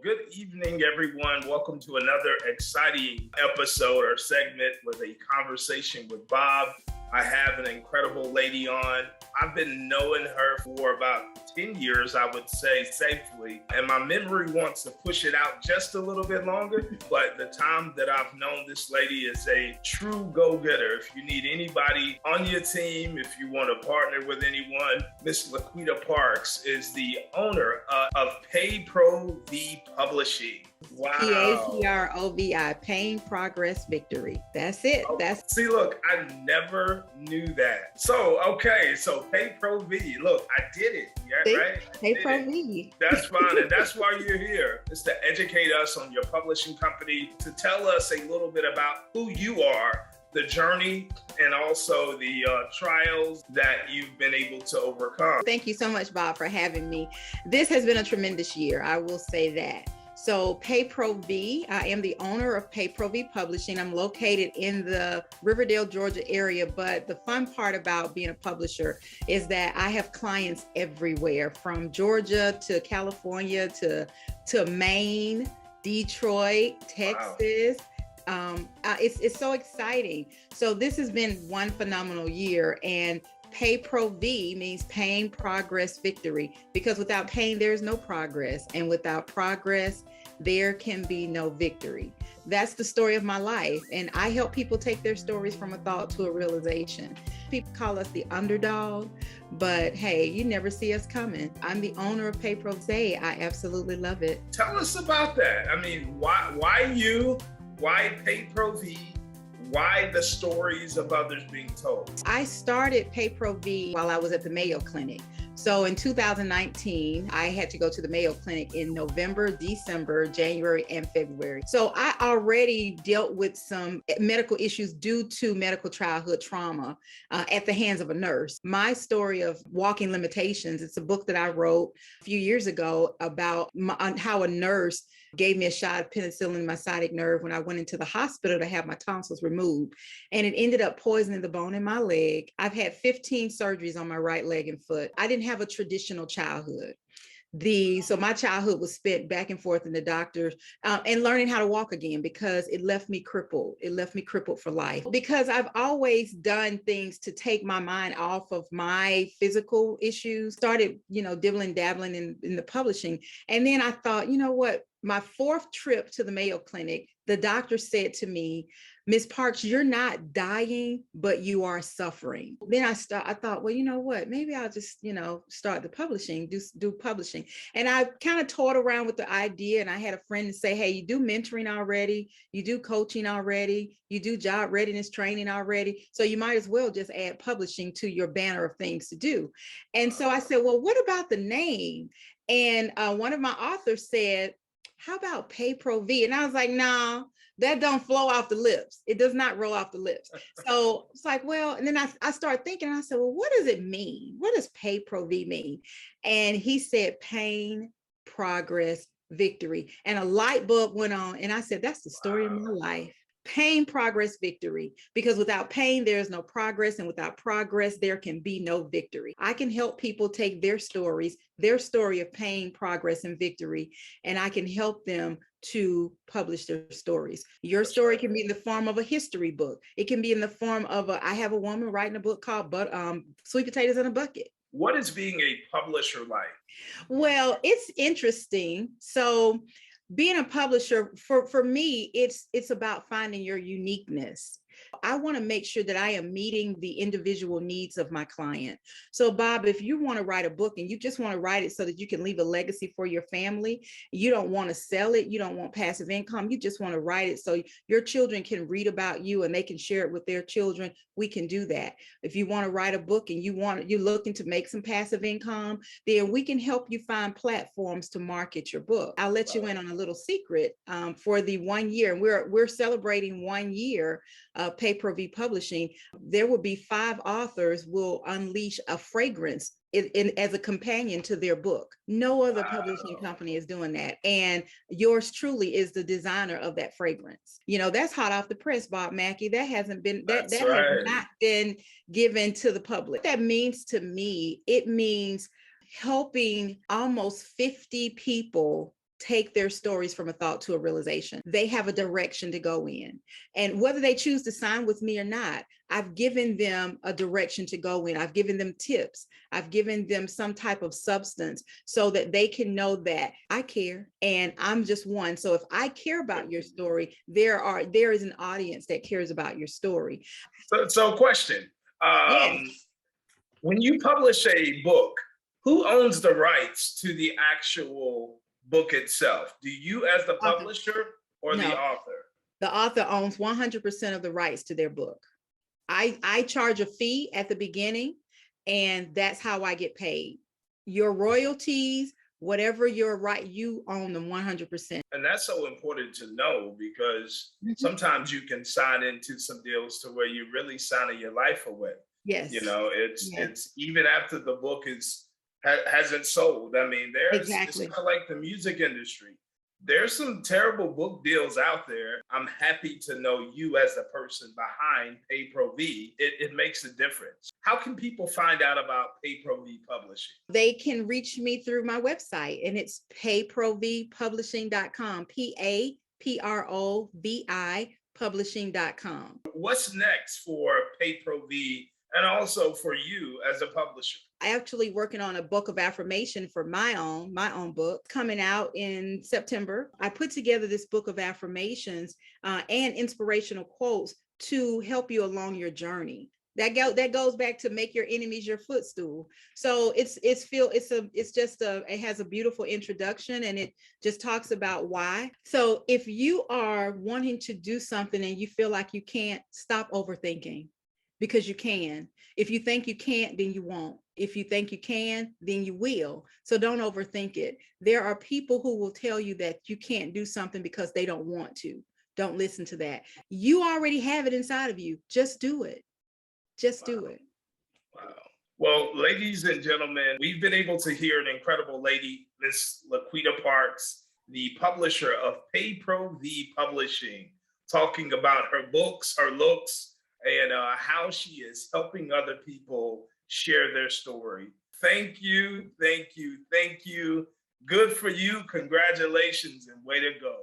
Good evening, everyone. Welcome to another exciting episode or segment with a conversation with Bob. I have an incredible lady on. I've been knowing her for about 10 years, I would say safely. And my memory wants to push it out just a little bit longer. But the time that I've known this lady is a true go-getter. If you need anybody on your team, if you want to partner with anyone, Miss Laquita Parks is the owner of PayProV Publishing. Wow. PAPROVI, Pain, Progress, Victory. That's it. See, look, I never knew that. So PayProV. Look, I did it. Yeah, right? PayProV. That's fine. And that's why you're here, is to educate us on your publishing company, to tell us a little bit about who you are, the journey, and also the trials that you've been able to overcome. Thank you so much, Bob, for having me. This has been a tremendous year. I will say that. So PayProV, I am the owner of PayProV Publishing. I'm located in the Riverdale, Georgia area, but the fun part about being a publisher is that I have clients everywhere, from Georgia to California to Maine, Detroit, Texas. Wow. It's so exciting. So this has been one phenomenal year, and PayProV means pain, progress, victory, because without pain, there's no progress. And without progress, there can be no victory. That's the story of my life. And I help people take their stories from a thought to a realization. People call us the underdog, but hey, you never see us coming. I'm the owner of PayProV. I absolutely love it. Tell us about that. I mean, why you? Why PayProV? Why the stories of others being told? I started PayProV while I was at the Mayo Clinic. So in 2019, I had to go to the Mayo Clinic in November, December, January, and February. So I already dealt with some medical issues due to medical childhood trauma at the hands of a nurse. My story of walking limitations, it's a book that I wrote a few years ago about how a nurse gave me a shot of penicillin in my sciatic nerve when I went into the hospital to have my tonsils removed. And it ended up poisoning the bone in my leg. I've had 15 surgeries on my right leg and foot. I didn't have a traditional childhood. So my childhood was spent back and forth in the doctors and learning how to walk again, because it left me crippled. It left me crippled for life, because I've always done things to take my mind off of my physical issues. Started, dabbling in the publishing. And then I thought, you know what? My fourth trip to the Mayo Clinic, the doctor said to me, "Ms. Parks, you're not dying, but you are suffering." Then I thought, well, you know what? Maybe I'll just, start the publishing, do publishing. And I kind of toyed around with the idea. And I had a friend say, hey, you do mentoring already, you do coaching already, you do job readiness training already. So you might as well just add publishing to your banner of things to do. And so I said, well, what about the name? And one of my authors said, how about PayProV? And I was like, no, that don't flow off the lips. It does not roll off the lips. So it's like, well, and then I started thinking, I said, well, what does it mean? What does PayProV mean? And he said, pain, progress, victory. And a light bulb went on. And I said, that's the story of my life. Pain, progress, victory. Because without pain, there is no progress. And without progress, there can be no victory. I can help people take their stories, their story of pain, progress, and victory, and I can help them to publish their stories. Your story can be in the form of a history book. It can be in the form of I have a woman writing a book called Sweet Potatoes in a Bucket. What is being a publisher like? Well, it's interesting. So being a publisher, for me, it's about finding your uniqueness. I want to make sure that I am meeting the individual needs of my client. So Bob, if you want to write a book and you just want to write it so that you can leave a legacy for your family, you don't want to sell it, you don't want passive income, you just want to write it so your children can read about you and they can share it with their children, we can do that. If you want to write a book and you're looking to make some passive income, then we can help you find platforms to market your book. I'll let you in on a little secret for the 1 year, and we're celebrating 1 year of PayProV Publishing. There will be 5 authors will unleash a fragrance as a companion to their book. No other publishing company is doing that. And yours truly is the designer of that fragrance. That's hot off the press, Bob Mackey. That hasn't been, that has not been given to the public. What that means to me, it means helping almost 50 people take their stories from a thought to a realization. They have a direction to go in. And whether they choose to sign with me or not, I've given them a direction to go in. I've given them tips. I've given them some type of substance so that they can know that I care and I'm just one. So if I care about your story, there is an audience that cares about your story. So question. Yes. When you publish a book, who owns the rights to the actual book itself? Do you as the publisher or the No. author? The author owns 100% of the rights to their book. I charge a fee at the beginning, and that's how I get paid. Your royalties, whatever your right, you own them 100%. And that's so important to know because sometimes you can sign into some deals to where you're really signing your life away. Yes. You know, Yes. it's even after the book hasn't sold. I mean, it's kind of like the music industry. There's some terrible book deals out there. I'm happy to know you as the person behind PayProV. It makes a difference. How can people find out about PayProV Publishing? They can reach me through my website, and it's payprovpublishing.com, PAPROVI publishing.com. What's next for PayProV and also for you as a publisher? I actually working on a book of affirmation for my own book coming out in September. I put together this book of affirmations and inspirational quotes to help you along your journey. That goes back to make your enemies your footstool. So it has a beautiful introduction, and it just talks about why. So if you are wanting to do something and you feel like you can't, stop overthinking, because you can. If you think you can't, then you won't. If you think you can, then you will. So don't overthink it. There are people who will tell you that you can't do something because they don't want to. Don't listen to that. You already have it inside of you. Just do it. Just do it. Wow. Well, ladies and gentlemen, we've been able to hear an incredible lady, Miss Laquita Parks, the publisher of PayProV Publishing, talking about her books, her looks, and how she is helping other people share their story. Thank you, thank you, thank you. Good for you. Congratulations and way to go.